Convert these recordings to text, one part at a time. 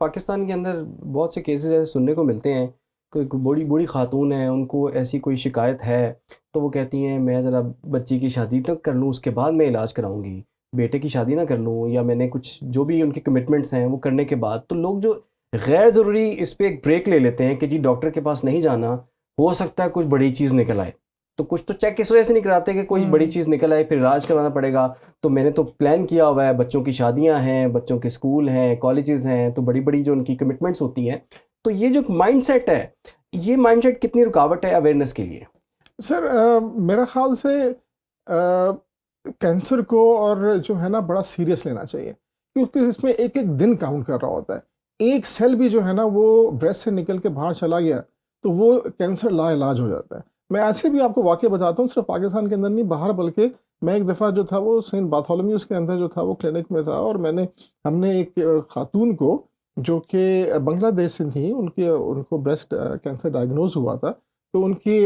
پاکستان کے اندر بہت سے کیسز ایسے سننے کو ملتے ہیں، کوئی بوڑھی بوڑھی خاتون ہیں، ان کو ایسی کوئی شکایت ہے تو وہ کہتی ہیں میں ذرا بچی کی شادی تک کر لوں، اس کے بعد میں علاج کراؤں گی، بیٹے کی شادی نہ کر لوں، یا میں نے کچھ جو بھی ان کے کمٹمنٹس ہیں وہ کرنے کے بعد. تو لوگ جو غیر ضروری اس پہ ایک بریک لے لیتے ہیں کہ جی ڈاکٹر کے پاس نہیں جانا، ہو سکتا ہے کچھ بڑی چیز نکل آئے، تو کچھ تو چیک اس وجہ سے نہیں کراتے کہ کوئی بڑی چیز نکل آئے پھر علاج کرانا پڑے گا. تو میں نے تو پلان کیا ہوا ہے، بچوں کی شادیاں ہیں، بچوں کے اسکول ہیں، کالجز ہیں، تو بڑی بڑی جو ان کی کمٹمنٹس ہوتی ہیں. تو یہ جو مائنڈ سیٹ ہے، یہ مائنڈ سیٹ کتنی رکاوٹ ہے اویئرنیس کے لیے؟ سر میرا خیال سے کینسر کو اور جو ہے نا بڑا سیریس لینا چاہیے، کیونکہ اس میں ایک ایک دن کاؤنٹ کر رہا ہوتا ہے. ایک سیل بھی جو ہے نا وہ بریسٹ سے نکل کے باہر چلا گیا تو وہ کینسر لا علاج ہو جاتا ہے. میں ایسے بھی آپ کو واقعہ بتاتا ہوں، صرف پاکستان کے اندر نہیں باہر، بلکہ میں ایک دفعہ جو تھا وہ سینٹ بارتھولمیوز کے اندر جو تھا وہ کلینک میں تھا، اور ہم نے ایک خاتون کو جو کہ بنگلہ دیش سے تھیں، ان کو بریسٹ کینسر ڈائگنوز ہوا تھا. تو ان کی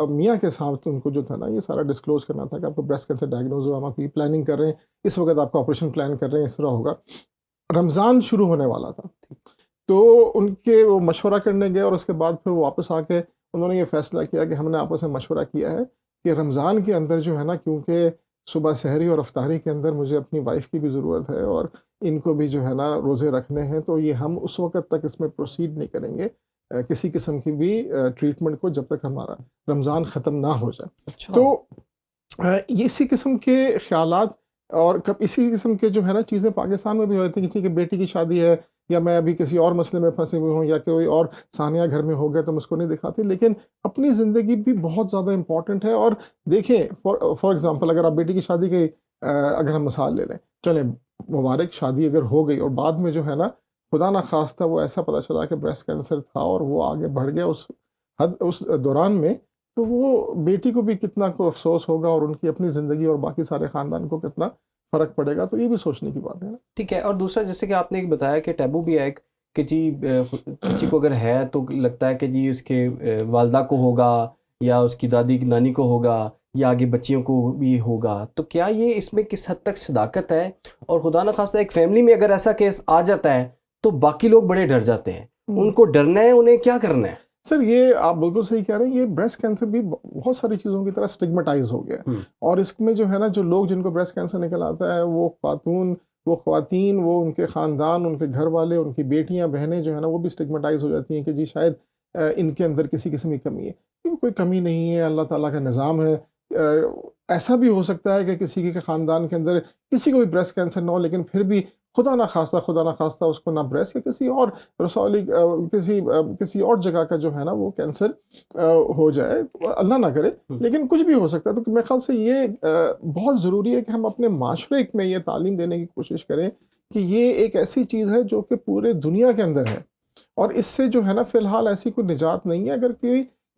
میاں کے ساتھ ان کو جو تھا نا یہ سارا ڈسکلوز کرنا تھا کہ آپ کو بریسٹ کینسر ڈائگنوز ہوا، ہم آپ کی پلاننگ کر رہے ہیں، اس وقت آپ کا آپریشن پلان کر رہے ہیں، اس طرح ہوگا. رمضان شروع ہونے والا تھا، تو ان کے وہ مشورہ کرنے گئے، اور اس کے بعد پھر وہ واپس آ کے انہوں نے یہ فیصلہ کیا کہ ہم نے آپس میں مشورہ کیا ہے کہ رمضان کے اندر جو ہے نا، کیونکہ صبح سحری اور افطاری کے اندر مجھے اپنی وائف کی بھی ضرورت ہے اور ان کو بھی جو ہے نا روزے رکھنے ہیں، تو یہ ہم اس وقت تک اس میں پروسیڈ نہیں کریں گے کسی قسم کی بھی ٹریٹمنٹ کو جب تک ہمارا رمضان ختم نہ ہو جائے. اچھا. تو اسی قسم کے خیالات اور اسی قسم کے جو ہے نا چیزیں پاکستان میں بھی ہوتی ہیں کہ ٹھیک ہے بیٹی کی شادی ہے، یا میں ابھی کسی اور مسئلے میں پھنسے ہوئے ہوں، یا کوئی اور ثانیہ گھر میں ہو گیا تو ہم اس کو نہیں دکھاتے. لیکن اپنی زندگی بھی بہت زیادہ امپورٹنٹ ہے. اور دیکھیں فار ایگزامپل اگر آپ بیٹی کی شادی کی اگر ہم مثال لے لیں، چلیں مبارک شادی اگر ہو گئی اور بعد میں جو ہے نا خدا نہ خواستہ وہ ایسا پتہ چلا کہ بریسٹ کینسر تھا اور وہ آگے بڑھ گیا اس دوران میں، تو وہ بیٹی کو بھی کتنا کو افسوس ہوگا اور ان کی اپنی زندگی اور باقی سارے خاندان کو کتنا فرق پڑے گا. تو یہ بھی سوچنے کی بات ہے نا. ٹھیک ہے. اور دوسرا جیسے کہ آپ نے ایک بتایا کہ ٹیبو بھی ہے ایک، کہ جی کسی کو اگر ہے تو لگتا ہے کہ جی اس کے والدہ کو ہوگا، یا اس کی دادی نانی کو ہوگا، یا آگے بچیوں کو بھی ہوگا. تو کیا یہ اس میں کس حد تک صداقت ہے؟ اور خدا نہ خواستہ ایک فیملی میں اگر ایسا کیس آ جاتا ہے تو باقی لوگ بڑے ڈر جاتے ہیں، ان کو ڈرنا ہے، انہیں کیا کرنا ہے؟ سر یہ آپ بالکل صحیح کہہ رہے ہیں، یہ بریسٹ کینسر بھی بہت ساری چیزوں کی طرح سٹگمیٹائز ہو گیا ہے. اور اس میں جو ہے نا جو لوگ جن کو بریسٹ کینسر نکل آتا ہے، وہ خواتین، وہ ان کے خاندان، ان کے گھر والے، ان کی بیٹیاں بہنیں جو ہے نا وہ بھی سٹگمیٹائز ہو جاتی ہیں کہ جی شاید ان کے اندر کسی قسم کی کمی ہے. کیونکہ کوئی کمی نہیں ہے، اللہ تعالیٰ کا نظام ہے. ایسا بھی ہو سکتا ہے کہ کسی کے خاندان کے اندر کسی کو بھی بریسٹ کینسر نہ ہو، لیکن پھر بھی خدا نہ خواستہ اس کو نہ بریسٹ یا کسی اور رسولی کسی اور جگہ کا جو ہے نا وہ کینسر ہو جائے، اللہ نہ کرے، لیکن کچھ بھی ہو سکتا ہے. تو میرے خیال سے یہ بہت ضروری ہے کہ ہم اپنے معاشرے میں یہ تعلیم دینے کی کوشش کریں کہ یہ ایک ایسی چیز ہے جو کہ پورے دنیا کے اندر ہے، اور اس سے جو ہے نا فی الحال ایسی کوئی نجات نہیں ہے. اگر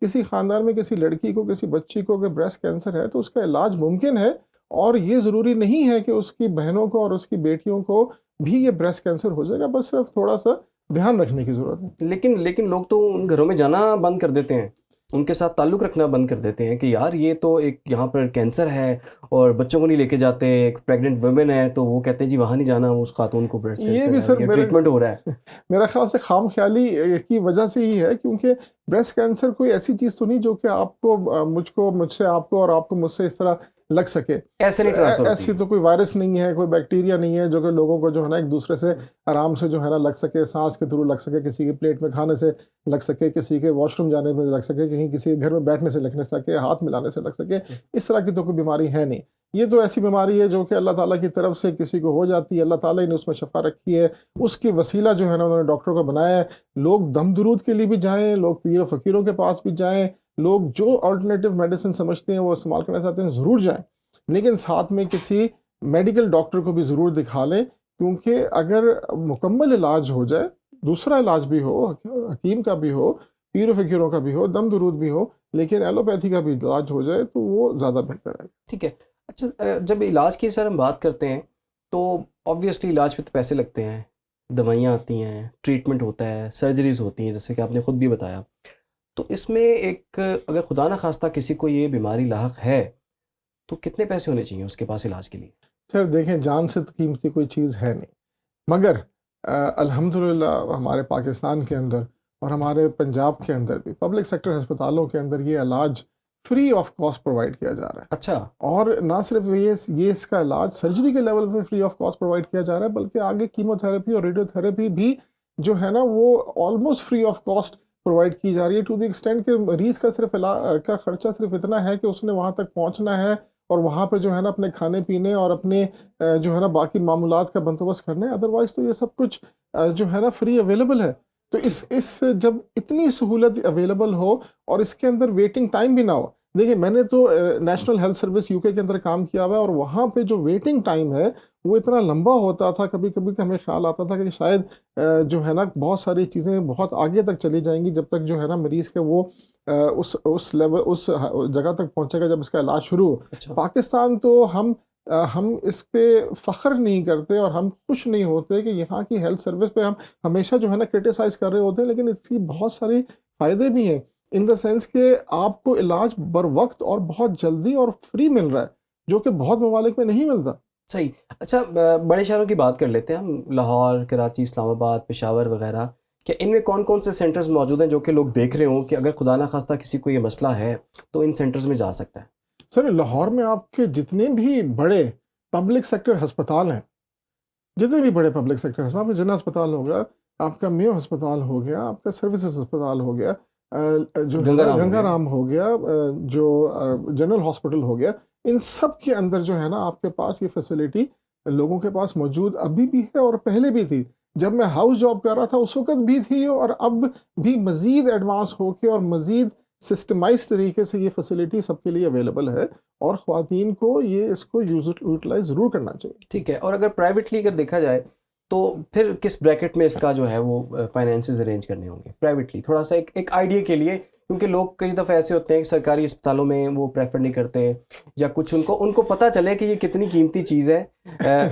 کسی خاندان میں کسی لڑکی کو، کسی بچی کو اگر بریسٹ کینسر ہے تو اس کا علاج ممکن ہے، اور یہ ضروری نہیں ہے کہ اس کی بہنوں کو اور اس کی بیٹیوں کو بھی یہ بریسٹ کینسر ہو جائے گا. بس صرف تھوڑا سا دھیان رکھنے کی ضرورت ہے. لیکن لوگ تو ان گھروں میں جانا بند کر دیتے ہیں، ان کے ساتھ تعلق رکھنا بند کر دیتے ہیں کہ یار یہ تو ایک یہاں پر کینسر ہے، اور بچوں کو نہیں لے کے جاتے. ایک پریگننٹ ویمن ہے تو وہ کہتے ہیں جی وہاں نہیں جانا، اس خاتون کو بریسٹ یہ کینسر بھی ہے سر یا ٹریٹمنٹ ہو رہا ہے. میرا خیال سے خام خیالی کی وجہ سے ہی ہے، کیونکہ بریسٹ کینسر کوئی ایسی چیز تو نہیں جو کہ آپ کو مجھ سے آپ کو اور آپ کو مجھ سے اس طرح لگ سکے. ایسے نہیں ٹرانسفر ہوتی. ایسی تو کوئی وائرس نہیں ہے، کوئی بیکٹیریا نہیں ہے جو کہ لوگوں کو جو ہے نا ایک دوسرے سے آرام سے جو ہے نا لگ سکے، سانس کے تھرو لگ سکے، کسی کے پلیٹ میں کھانے سے لگ سکے، کسی کے واش روم جانے میں لگ سکے، کہیں کسی کے گھر میں بیٹھنے سے لگ سکے، ہاتھ ملانے سے لگ سکے. اس طرح کی تو کوئی بیماری ہے نہیں. یہ تو ایسی بیماری ہے جو کہ اللہ تعالیٰ کی طرف سے کسی کو ہو جاتی ہے، اللہ تعالیٰ نے اس میں شفا رکھی ہے، اس کی وسیلہ جو ہے نا انہوں نے ڈاکٹروں کو بنایا ہے. لوگ دم درود کے لیے بھی جائیں، لوگ پیر و فقیروں کے پاس بھی جائیں، لوگ جو آلٹرنیٹیو میڈیسن سمجھتے ہیں وہ استعمال کرنا چاہتے ہیں ضرور جائیں، لیکن ساتھ میں کسی میڈیکل ڈاکٹر کو بھی ضرور دکھا لیں. کیونکہ اگر مکمل علاج ہو جائے، دوسرا علاج بھی ہو، حکیم کا بھی ہو، پیر و فقیروں کا بھی ہو، دم درود بھی ہو، لیکن ایلوپیتھی کا بھی علاج ہو جائے تو وہ زیادہ بہتر ہے. ٹھیک ہے. اچھا جب علاج کی سر ہم بات کرتے ہیں تو آبویسلی علاج پہ تو پیسے لگتے ہیں، دوائیاں آتی ہیں، ٹریٹمنٹ ہوتا ہے، سرجریز ہوتی ہیں جیسے کہ آپ نے خود بھی بتایا. تو اس میں ایک اگر خدا نہ خواستہ کسی کو یہ بیماری لاحق ہے تو کتنے پیسے ہونے چاہیے اس کے پاس علاج کے لیے؟ سر دیکھیں، جان سے تو قیمتی کوئی چیز ہے نہیں، مگر الحمدللہ ہمارے پاکستان کے اندر اور ہمارے پنجاب کے اندر بھی پبلک سیکٹر ہسپتالوں کے اندر یہ علاج فری آف کاسٹ پرووائڈ کیا جا رہا ہے. اچھا. اور نہ صرف یہ اس کا علاج سرجری کے لیول پہ فری آف کاسٹ پرووائڈ کیا جا رہا ہے، بلکہ آگے کیمو تھراپی اور ریڈیو تھراپی بھی جو ہے نا وہ almost free of cost provide کی جا رہی ہے، ٹو دی ایکسٹینٹ کہ مریض کا صرف کا خرچہ صرف اتنا ہے کہ اس نے وہاں تک پہنچنا ہے اور وہاں پہ جو ہے نا اپنے کھانے پینے اور اپنے جو ہے نا باقی معمولات کا بندوبست کرنا ہے. ادروائز تو یہ سب کچھ جو ہے نا فری اویلیبل ہے. تو اس جب اتنی سہولت اویلیبل ہو اور اس کے اندر ویٹنگ ٹائم بھی نہ ہو. دیکھیں میں نے تو نیشنل ہیلتھ سروس یو کے اندر کام کیا ہوا ہے، اور وہاں پہ جو ویٹنگ ٹائم ہے وہ اتنا لمبا ہوتا تھا کبھی کبھی کہ ہمیں خیال آتا تھا کہ شاید جو ہے نا بہت ساری چیزیں بہت آگے تک چلی جائیں گی جب تک جو ہے نا مریض کے وہ اس لیول اس جگہ تک پہنچے گا جب اس کا علاج شروع ہو. اچھا. پاکستان تو ہم اس پہ فخر نہیں کرتے اور ہم خوش نہیں ہوتے کہ یہاں کی ہیلتھ سروس پہ ہم ہمیشہ جو ہے نا کرٹیسائز کر رہے ہوتے ہیں، لیکن اس کی بہت ساری فائدے بھی ہیں ان دا سینس کہ آپ کو علاج بر وقت اور بہت جلدی اور فری مل رہا ہے، جو کہ بہت ممالک میں نہیں ملتا. صحیح. اچھا بڑے شہروں کی بات کر لیتے ہیں ہم، لاہور، کراچی، اسلام آباد، پشاور وغیرہ. کہ ان میں کون کون سے سینٹرز موجود ہیں جو کہ لوگ دیکھ رہے ہوں کہ اگر خدا نخواستہ کسی کو یہ مسئلہ ہے تو ان سینٹرز میں جا سکتا ہے؟ سر لاہور میں آپ کے جتنے بھی بڑے پبلک سیکٹر ہسپتال ہیں، جتنے بھی بڑے پبلک سیکٹر ہسپتال، آپ کا جنا ہسپتال ہو گیا، آپ کا میو ہسپتال ہو گیا، آپ کا سروسز ہسپتال ہو گیا، جو گنگا رام ہو گیا، جو جنرل ہاسپٹل ہو گیا، ان سب کے اندر جو ہے نا آپ کے پاس یہ فیسلٹی لوگوں کے پاس موجود ابھی بھی ہے اور پہلے بھی تھی. جب میں ہاؤس جاب کر رہا تھا اس وقت بھی تھی، اور اب بھی مزید ایڈوانس ہو کے اور مزید سسٹمائز طریقے سے یہ فیسلٹی سب کے لیے اویلیبل ہے، اور خواتین کو اس کو یوٹیلائز ضرور کرنا چاہیے. ٹھیک ہے. اور اگر پرائیویٹلی اگر دیکھا جائے تو پھر کس بریکٹ میں اس کا جو ہے وہ فائنینسز ارینج کرنے ہوں گے پرائیویٹلی؟ تھوڑا سا ایک آئیڈیا کے لیے، کیونکہ لوگ کئی دفعہ ایسے ہوتے ہیں کہ سرکاری اسپتالوں میں وہ پریفر نہیں کرتے، یا کچھ ان کو پتہ چلے کہ یہ کتنی قیمتی چیز ہے.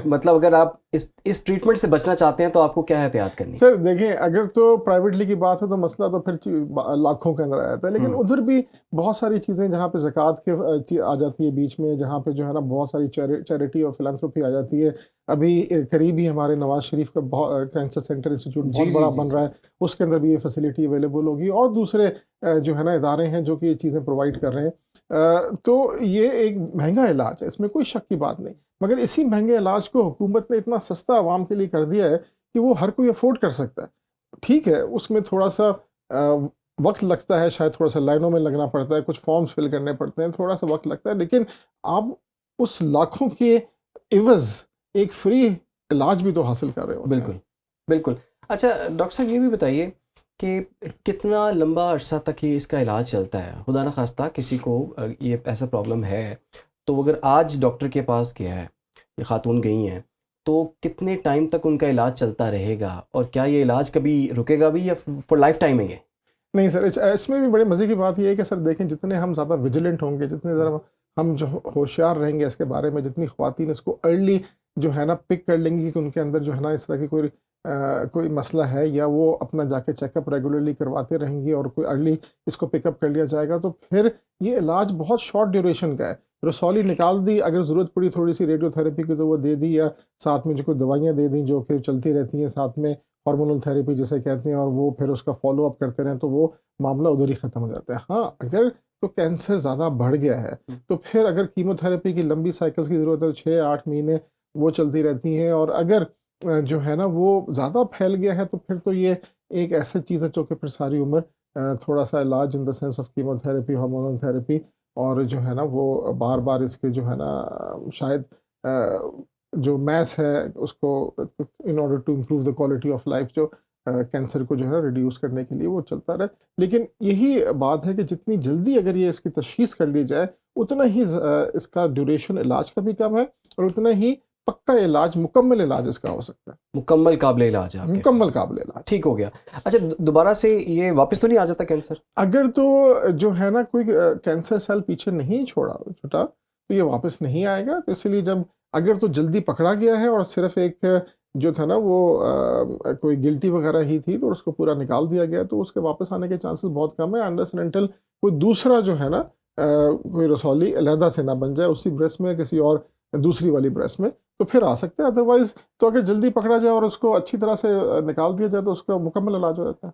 مطلب اگر آپ اس ٹریٹمنٹ سے بچنا چاہتے ہیں تو آپ کو کیا احتیاط کرنی ہے؟ سر دیکھیں، اگر تو پرائیویٹلی کی بات ہے تو مسئلہ تو پھر لاکھوں کے اندر آ جاتا ہے، لیکن ادھر بھی بہت ساری چیزیں جہاں پہ زکوٰۃ کے آ جاتی ہے بیچ میں، جہاں پہ جو ہے نا بہت ساری چیریٹی اور فلانتھروپی آ جاتی ہے. ابھی قریب ہی ہمارے نواز شریف کا کینسر سینٹر انسٹیٹیوٹ بہت بڑا بن رہا ہے، اس کے اندر بھی یہ فیسلٹی اویلیبل ہوگی، اور دوسرے جو ہے نا ادارے ہیں جو کہ یہ چیزیں پرووائڈ کر رہے ہیں. تو یہ ایک مہنگا علاج ہے، اس میں کوئی شک کی بات نہیں، مگر اسی مہنگے علاج کو حکومت نے اتنا سستا عوام کے لیے کر دیا ہے کہ وہ ہر کوئی افورڈ کر سکتا ہے. ٹھیک ہے، اس میں تھوڑا سا وقت لگتا ہے، شاید تھوڑا سا لائنوں میں لگنا پڑتا ہے، کچھ فارمز فل کرنے پڑتے ہیں، تھوڑا سا وقت لگتا ہے، لیکن آپ اس لاکھوں کے عوض ایک فری علاج بھی تو حاصل کر رہے ہوتے ہیں. بالکل بالکل. اچھا ڈاکٹر صاحب یہ بھی بتائیے کہ کتنا لمبا عرصہ تک یہ اس کا علاج چلتا ہے؟ خدا نخواستہ کسی کو یہ ایسا پرابلم ہے تو اگر آج ڈاکٹر کے پاس گیا ہے، یہ خاتون گئی ہیں، تو کتنے ٹائم تک ان کا علاج چلتا رہے گا، اور کیا یہ علاج کبھی رکے گا بھی یا فور لائف ٹائم ہے یہ؟ نہیں سر، اس میں بھی بڑے مزے کی بات یہ ہے کہ سر دیکھیں، جتنے ہم زیادہ ویجیلنٹ ہوں گے، جتنے ذرا ہم جو ہوشیار رہیں گے اس کے بارے میں، جتنی خواتین اس کو ارلی جو ہے نا پک کر لیں گی کہ ان کے اندر جو ہے نا اس طرح کی کوئی مسئلہ ہے، یا وہ اپنا جا کے چیک اپ ریگولرلی کرواتے رہیں گی اور کوئی ارلی اس کو پک اپ کر لیا جائے گا، تو پھر یہ علاج بہت شارٹ ڈیوریشن کا ہے. رسولی نکال دی، اگر ضرورت پڑی تھوڑی سی ریڈیو تھراپی کی تو وہ دے دی، یا ساتھ میں جو کوئی دوائیاں دے دیں جو کہ چلتی رہتی ہیں ساتھ میں، ہارمونل تھراپی جسے کہتے ہیں، اور وہ پھر اس کا فالو اپ کرتے رہیں تو وہ معاملہ ادھر ہی ختم ہو جاتا ہے. ہاں اگر تو کینسر زیادہ بڑھ گیا ہے تو پھر اگر کیمو تھراپی کی لمبی سائیکلز کی ضرورت ہے، 6-8 مہینے وہ چلتی رہتی ہیں، اور اگر جو ہے نا وہ زیادہ پھیل گیا ہے تو پھر تو یہ ایک ایسا چیز ہے جو کہ پھر ساری عمر تھوڑا سا علاج in the sense of chemotherapy, hormonal therapy, اور جو ہے نا وہ بار بار اس کے جو ہے نا شاید جو میس ہے اس کو in order to improve the quality of life, جو کینسر کو جو ہے نا ریڈیوس کرنے کے لیے وہ چلتا رہے. لیکن یہی بات ہے کہ جتنی جلدی اگر یہ اس کی تشخیص کر لی جائے اتنا ہی اس کا ڈیوریشن علاج کا بھی کم ہے، اور اتنا ہی پکا علاج، مکمل علاج اس کا ہو سکتا ہے. مکمل قابل علاج ہے، مکمل قابل علاج. ٹھیک ہو گیا. اچھا دوبارہ سے یہ واپس تو نہیں آ جاتا کینسر؟ اگر تو جو ہے نا کوئی کینسر سیل پیچھے نہیں چھوٹا تو یہ واپس نہیں آئے گا. تو اس لیے جب اگر تو جلدی پکڑا گیا ہے اور صرف ایک جو تھا نا وہ کوئی گلٹی وغیرہ ہی تھی تو اس کو پورا نکال دیا گیا، تو اس کے واپس آنے کے چانسز بہت کم ہے، انلیس اینڈ انٹل کوئی دوسرا جو ہے نا کوئی رسولی علیحدہ سے نہ بن جائے اسی بریسٹ میں، کسی اور دوسری والی بریسٹ میں. تو پھر آ سکتا ہے، ادروائز تو اگر جلدی پکڑا جائے اور اس کو اچھی طرح سے نکال دیا جائے تو اس کا مکمل علاج ہو جاتا ہے۔